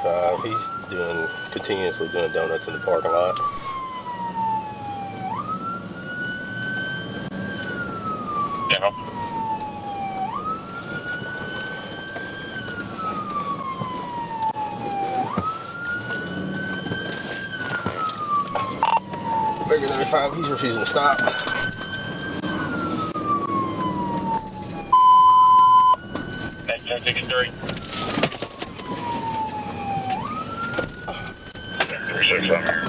35. He's continuously doing donuts in the parking lot. Yeah. Bigger 35, he's refusing to stop. Ticket 3. 36 on here.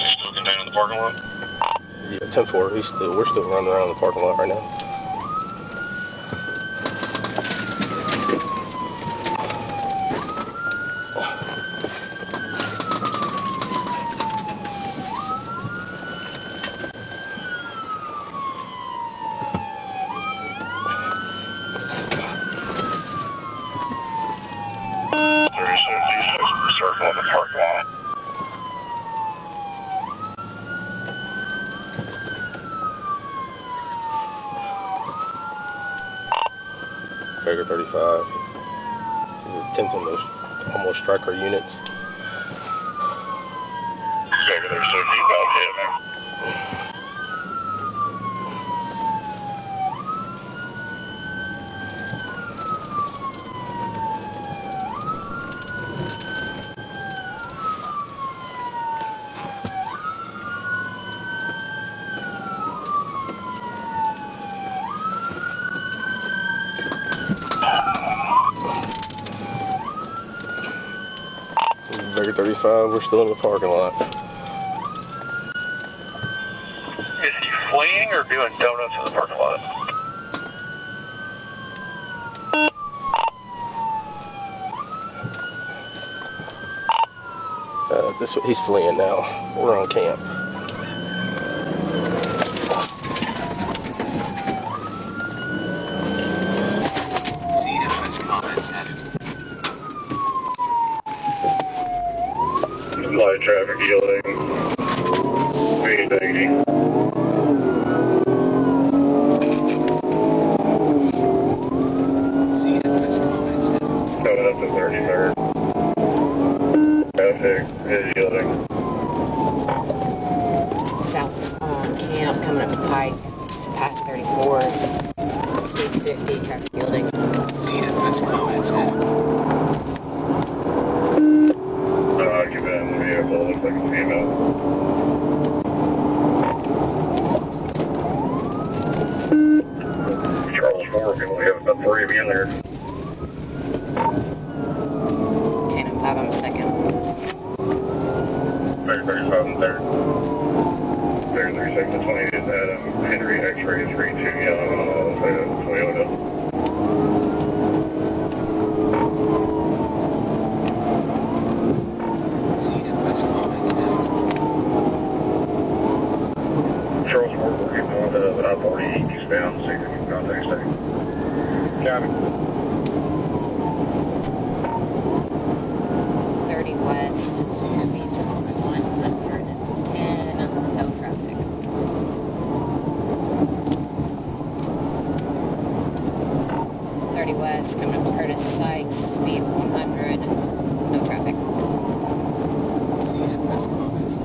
Still contained in the parking lot? Yeah, 10-4. We're still running around the parking lot right now. Circle in the parking lot. Bigger 35. He's attempting to almost strike our units. Bigger, there's 60 about hit now. Bigger 35, we're still in the parking lot. Is he fleeing or doing donuts in the parking lot? He's fleeing now. We're on camp. CFS comments added. Light traffic yielding. Speed 80. CFS comments added. Coming up to 33rd. Traffic is yielding. South camp, coming up to Pike, past 34, speed 50, traffic yielding. CFS comments added. Occupant in the vehicle, looks like a female. Charles Morgan, we have about 3 of you in there. Cannon 5 on the second. 35 and 3rd. 36 and 20 is Adam. Henry X-ray is 32 young on Toyota. CFS comments added. Charles Morgan, we're getting on to I-40 eastbound, so you can contact state. County. 30 west, speeds 110, no traffic. 30 west, coming up to Curtis Sykes, speeds 100, no traffic. CFS comments added.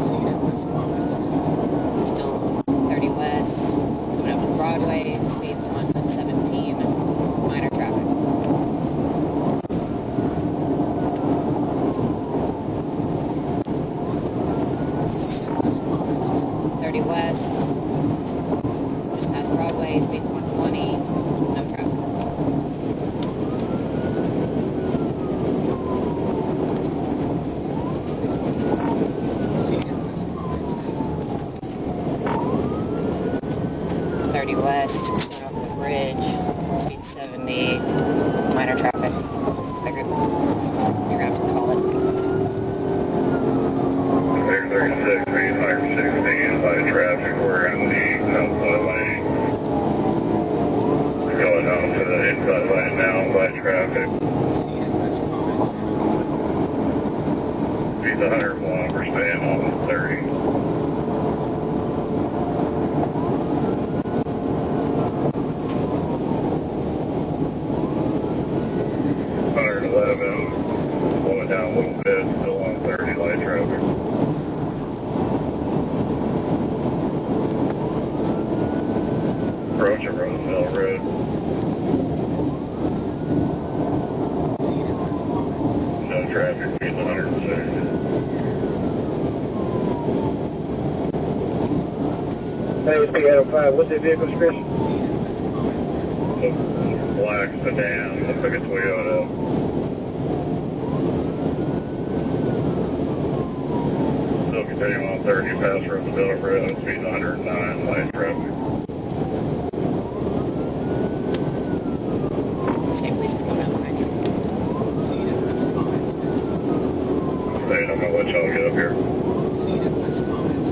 CFS comments added. Still 30 west, coming up to Broadway, speeds 117, minor traffic. CFS comments added. 30 west, just past Broadway, speeds 120, no traffic. CFS comments added. 30 west, going over the bridge, speed 70, minor traffic. Figured you're gonna have to call it. There's 36, 816, by traffic, we're in the outside lane. Going on to the Whiskey 805, what's the vehicle description? CFS comments. Black sedan, looks like a Toyota. Still continuing on 30 past Roosevelt Road, speed 109, light traffic. State police is coming up behind you. CFS comments. State, I'm gonna let y'all get up here. CFS comments.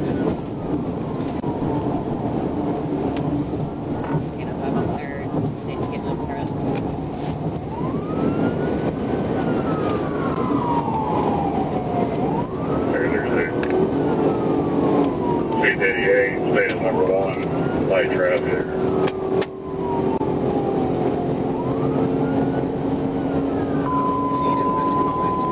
Getting up on 3rd. State's getting up front. Speed 88, state is number 1, light traffic. CFS comments.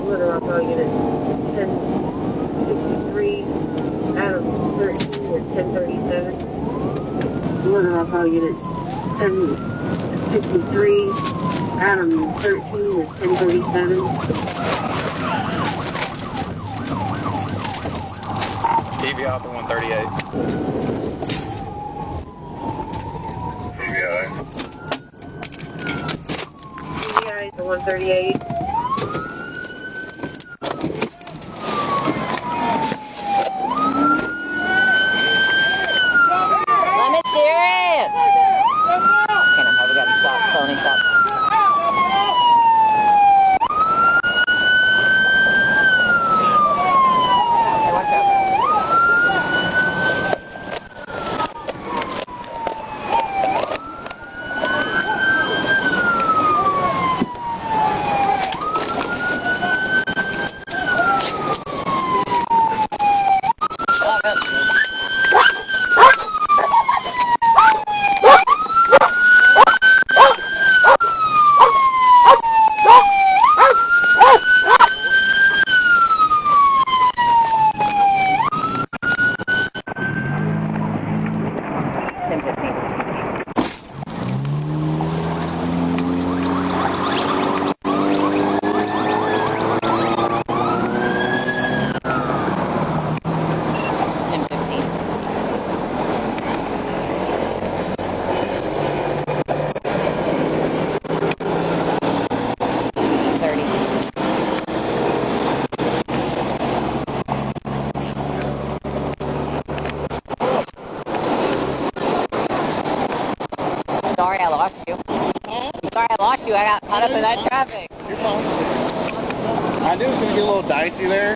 Order I'll call unit 1063, Adam 13 at 1037. Order I'll call unit 1063, Adam 13 at 1037. T.V.I. for 138. T.V.I. TVI to 138. Let me steer it! Okay, now we gotta stop. Felony stop. Hey, watch out. Sorry I lost you. I'm sorry I lost you. I got caught up in that traffic. You're fine. I knew it was going to get a little dicey there.